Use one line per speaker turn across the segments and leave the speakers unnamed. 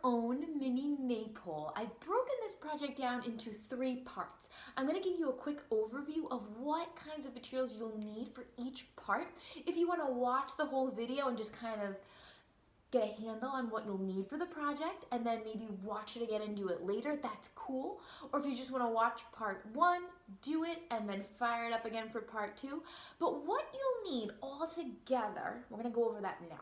own mini maypole. I've broken this project down into 3 parts. I'm going to give you a quick overview of what kinds of materials you'll need for each part. If you want to watch the whole video and just kind of get a handle on what you'll need for the project and then maybe watch it again and do it later, that's cool. Or if you just want to watch part 1, do it, and then fire it up again for part 2. But what you'll need all together, we're going to go over that now.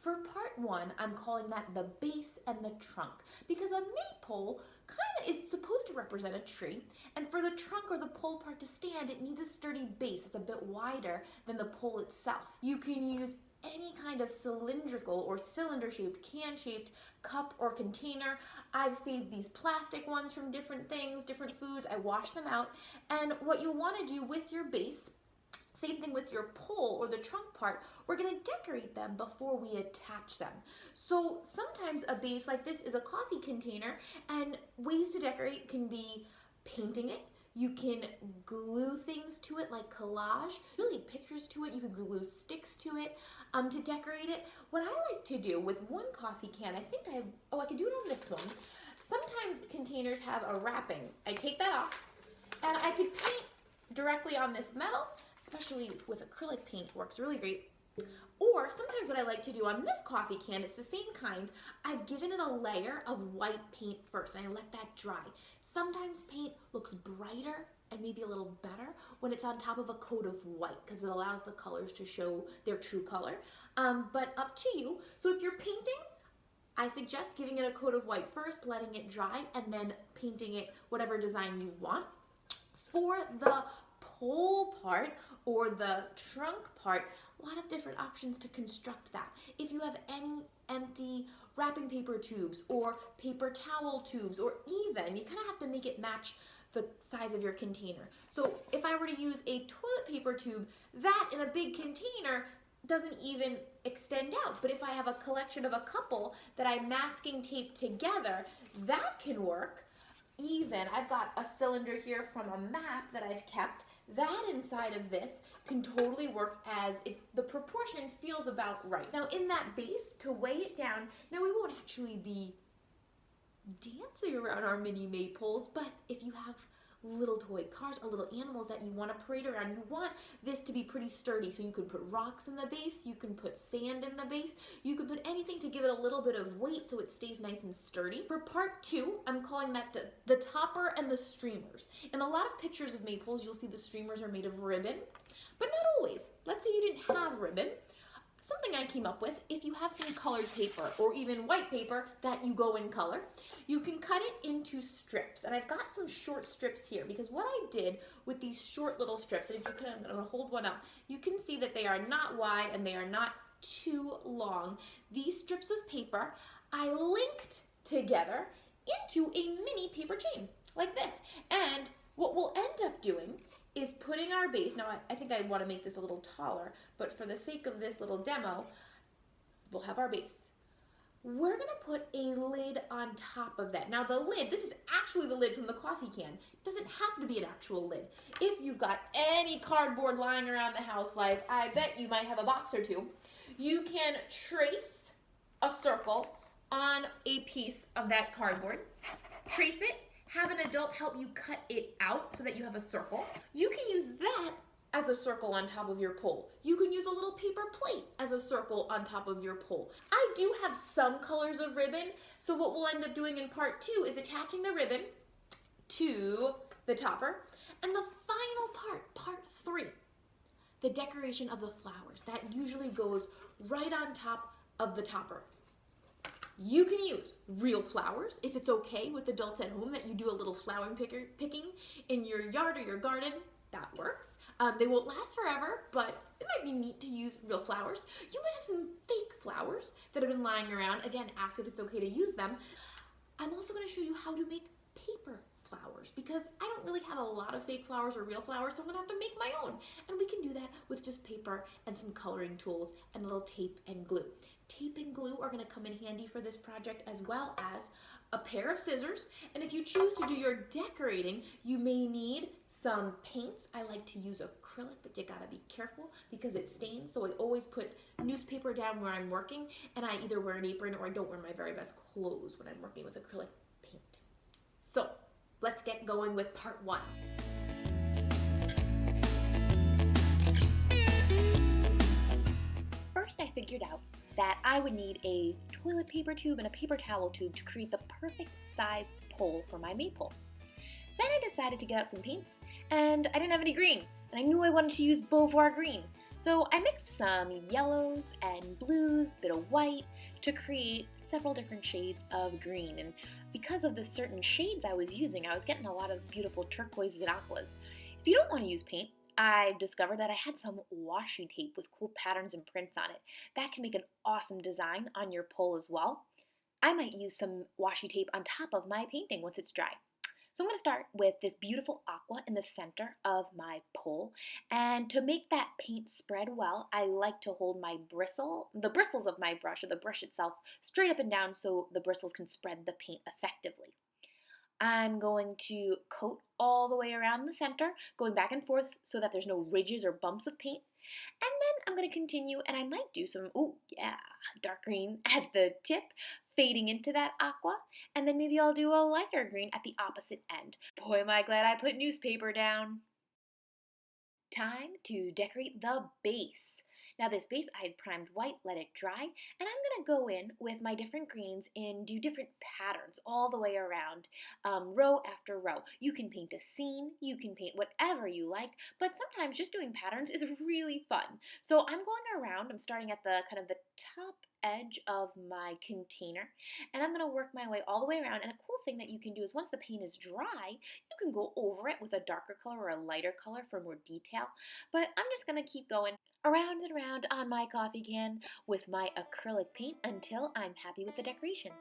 For part 1, I'm calling that the base and the trunk, because a maypole kind of is supposed to represent a tree, and for the trunk or the pole part to stand, it needs a sturdy base that's a bit wider than the pole itself. You can use any kind of cylindrical or cylinder-shaped, can-shaped cup or container. I've saved these plastic ones from different things, different foods. I wash them out, and what you'll want to do with your base, same thing with your pole or the trunk part, we're going to decorate them before we attach them. So sometimes a base like this is a coffee container, and ways to decorate can be painting it. You can glue things to it like collage, really pictures to it. You can glue sticks to it to decorate it. What I like to do with one coffee can, I could do it on this one. Sometimes containers have a wrapping. I take that off and I could paint directly on this metal, especially with acrylic paint, works really great. Or sometimes what I like to do on this coffee can, it's the same kind, I've given it a layer of white paint first and I let that dry. Sometimes paint looks brighter and maybe a little better when it's on top of a coat of white because it allows the colors to show their true color. But up to you. So if you're painting, I suggest giving it a coat of white first, letting it dry, and then painting it whatever design you want. For the pole part or the trunk part, a lot of different options to construct that. If you have any empty wrapping paper tubes or paper towel tubes, or even, you kind of have to make it match the size of your container. So if I were to use a toilet paper tube, that in a big container doesn't even extend out. But if I have a collection of a couple that I masking tape together, that can work. Even, I've got a cylinder here from a map that I've kept. That inside of this can totally work as if the proportion feels about right. Now in that base, to weigh it down, now we won't actually be dancing around our mini maypoles, but if you have little toy cars or little animals that you want to parade around, you want this to be pretty sturdy. So you can put rocks in the base, you can put sand in the base, you can put anything to give it a little bit of weight so it stays nice and sturdy. For part 2, I'm calling that the topper and the streamers. In a lot of pictures of maypoles, you'll see the streamers are made of ribbon, but not always. Let's say you didn't have ribbon. Something I came up with, if you have some colored paper or even white paper that you go in color, you can cut it into strips. And I've got some short strips here because what I did with these short little strips, and if you can, I'm gonna hold one up, you can see that they are not wide and they are not too long. These strips of paper, I linked together into a mini paper chain like this. And what we'll end up doing is putting our base, now I think I want to make this a little taller, but for the sake of this little demo, we'll have our base. We're going to put a lid on top of that. Now the lid, this is actually the lid from the coffee can. It doesn't have to be an actual lid. If you've got any cardboard lying around the house, like I bet you might have a box or two, you can trace a circle on a piece of that cardboard, trace it, have an adult help you cut it out so that you have a circle. You can use that as a circle on top of your pole. You can use a little paper plate as a circle on top of your pole. I do have some colors of ribbon, so what we'll end up doing in part 2 is attaching the ribbon to the topper. And the final part, part 3, the decoration of the flowers. That usually goes right on top of the topper. You can use real flowers if it's okay with adults at home that you do a little flower picking in your yard or your garden. That works. They won't last forever, but it might be neat to use real flowers. You might have some fake flowers that have been lying around. Again, ask if it's okay to use them. I'm also going to show you how to make paper flowers because I don't really have a lot of fake flowers or real flowers, so I'm going to have to make my own. And we can do that with just paper and some coloring tools and a little tape and glue. Tape and glue are going to come in handy for this project, as well as a pair of scissors. And if you choose to do your decorating, you may need some paints. I like to use acrylic, but you gotta be careful because it stains. So I always put newspaper down where I'm working, and I either wear an apron or I don't wear my very best clothes when I'm working with acrylic paint. So let's get going with part one.
First, I figured out that I would need a toilet paper tube and a paper towel tube to create the perfect size pole for my maypole. Then I decided to get out some paints, and I didn't have any green, and I knew I wanted to use Beauvoir green. So I mixed some yellows and blues, a bit of white, to create several different shades of green. And because of the certain shades I was using, I was getting a lot of beautiful turquoises and aquas. If you don't want to use paint, I discovered that I had some washi tape with cool patterns and prints on it. That can make an awesome design on your pole as well. I might use some washi tape on top of my painting once it's dry. So I'm going to start with this beautiful aqua in the center of my pole. And to make that paint spread well, I like to hold the bristles of my brush, or the brush itself, straight up and down so the bristles can spread the paint effectively. I'm going to coat all the way around the center, going back and forth so that there's no ridges or bumps of paint. And then I'm going to continue, and I might do some, dark green at the tip, fading into that aqua, and then maybe I'll do a lighter green at the opposite end. Boy, am I glad I put newspaper down. Time to decorate the base. Now this base I had primed white, let it dry, and I'm going to go in with my different greens and do different patterns all the way around, row after row. You can paint a scene, you can paint whatever you like, but sometimes just doing patterns is really fun. So I'm going around, I'm starting at the kind of the top edge of my container, and I'm going to work my way all the way around. And a cool thing that you can do is once the paint is dry, you can go over it with a darker color or a lighter color for more detail. But I'm just going to keep going around and around on my coffee can with my acrylic paint until I'm happy with the decoration.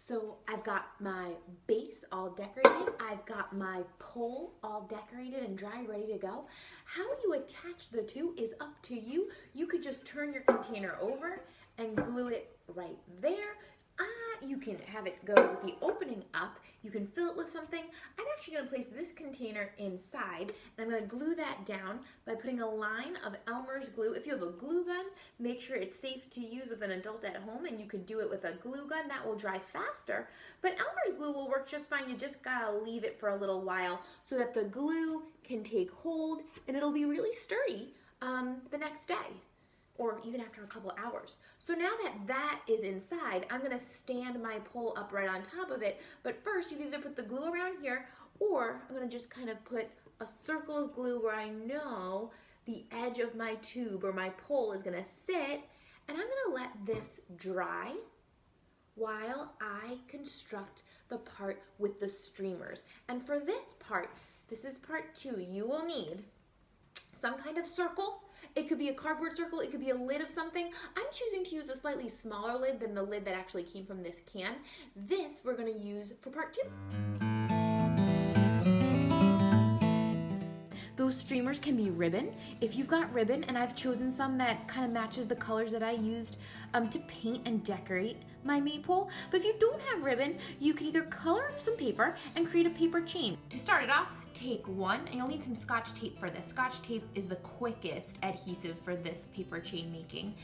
So I've got my base all decorated, I've got my pole all decorated and dry, ready to go. How you attach the two is up to you. You could just turn your container over and glue it right there. You can have it go with the opening up. You can fill it with something. I'm actually going to place this container inside, and I'm going to glue that down by putting a line of Elmer's glue. If you have a glue gun, make sure it's safe to use with an adult at home, and you can do it with a glue gun. That will dry faster, but Elmer's glue will work just fine. You just got to leave it for a little while so that the glue can take hold, and it'll be really sturdy the next day, or even after a couple hours. So now that that is inside, I'm gonna stand my pole up right on top of it. But first, you can either put the glue around here, or I'm gonna just kind of put a circle of glue where I know the edge of my tube or my pole is gonna sit, and I'm gonna let this dry while I construct the part with the streamers. And for this part, this is part 2, you will need some kind of circle. It could be a cardboard circle, it could be a lid of something. I'm choosing to use a slightly smaller lid than the lid that actually came from this can. This we're gonna use for part 2. Those streamers can be ribbon. If you've got ribbon, and I've chosen some that kind of matches the colors that I used to paint and decorate my maypole. But if you don't have ribbon, you can either color some paper and create a paper chain. To start it off, take one, and you'll need some Scotch tape for this. Scotch tape is the quickest adhesive for this paper chain making.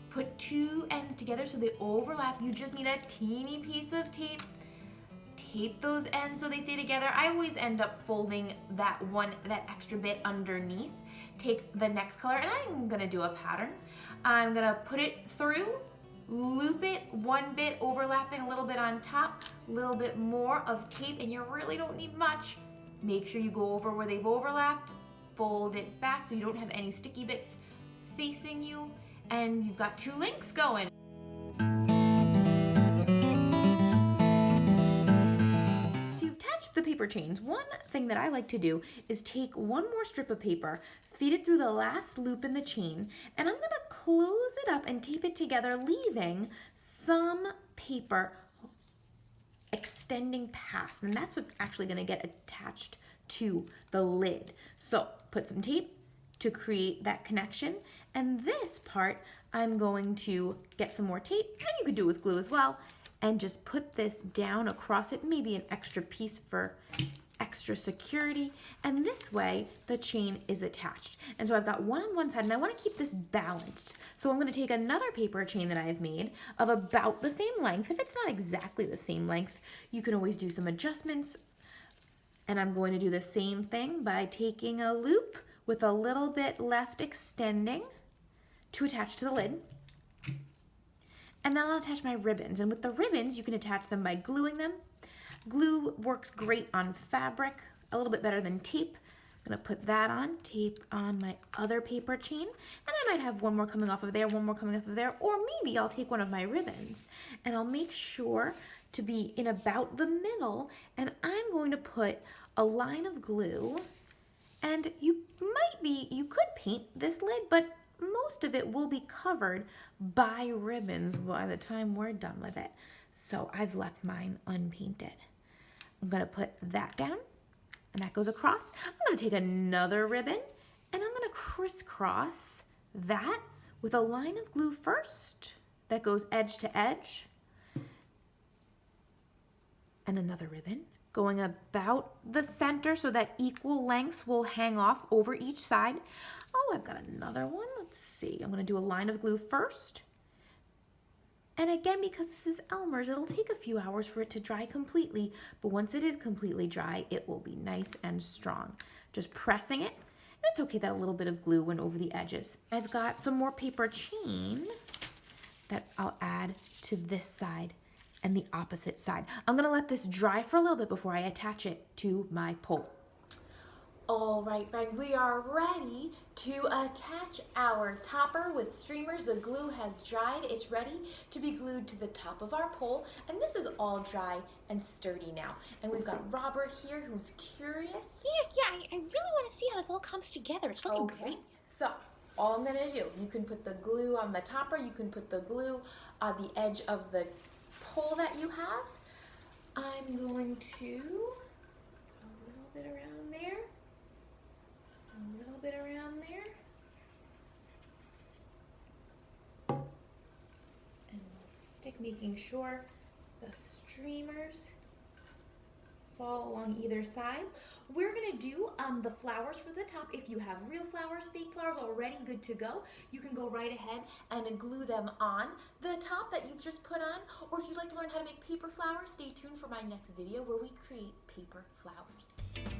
Put 2 ends together so they overlap. You just need a teeny piece of tape. Tape those ends so they stay together. I always end up folding that extra bit underneath. Take the next color, and I'm gonna do a pattern. I'm gonna put it through loop it one bit, overlapping a little bit on top, a little bit more of tape, and you really don't need much. Make sure you go over where they've overlapped, fold it back so you don't have any sticky bits facing you, and you've got two links going. To attach the paper chains, one thing that I like to do is take one more strip of paper, feed it through the last loop in the chain, and I'm gonna close it up and tape it together, leaving some paper extending past, and that's what's actually gonna get attached to the lid. So put some tape to create that connection, and this part I'm going to get some more tape, and you could do it with glue as well, and just put this down across it, maybe an extra piece for extra security, and this way the chain is attached. And so I've got one on one side, and I want to keep this balanced. So I'm going to take another paper chain that I've made of about the same length. If it's not exactly the same length, you can always do some adjustments. And I'm going to do the same thing by taking a loop with a little bit left extending to attach to the lid. And then I'll attach my ribbons. And with the ribbons, you can attach them by gluing them. Glue works great on fabric, a little bit better than tape. I'm gonna put that on, tape on my other paper chain, and I might have one more coming off of there, one more coming off of there, or maybe I'll take one of my ribbons and I'll make sure to be in about the middle, and I'm going to put a line of glue, and you could paint this lid, but most of it will be covered by ribbons by the time we're done with it. So I've left mine unpainted. I'm gonna put that down, and that goes across. I'm gonna take another ribbon, and I'm gonna crisscross that with a line of glue first that goes edge to edge, and another ribbon going about the center so that equal lengths will hang off over each side. Oh, I've got another one. Let's see. I'm gonna do a line of glue first. And again, because this is Elmer's, it'll take a few hours for it to dry completely, but once it is completely dry, it will be nice and strong. Just pressing it, and it's okay that a little bit of glue went over the edges. I've got some more paper chain that I'll add to this side and the opposite side. I'm gonna let this dry for a little bit before I attach it to my pole. All right, friends, we are ready to attach our topper with streamers. The glue has dried. It's ready to be glued to the top of our pole, and this is all dry and sturdy now. And we've got Robert here who's curious.
Yeah, I really want to see how this all comes together. It's looking great.
So, all I'm gonna do, you can put the glue on the topper, you can put the glue on the edge of the pole that you have. I'm going to a little bit around there. A little bit around there, and we'll stick, making sure the streamers fall along either side. We're gonna do the flowers for the top. If you have real flowers, fake flowers already good to go, you can go right ahead and glue them on the top that you've just put on. Or if you'd like to learn how to make paper flowers, stay tuned for my next video where we create paper flowers.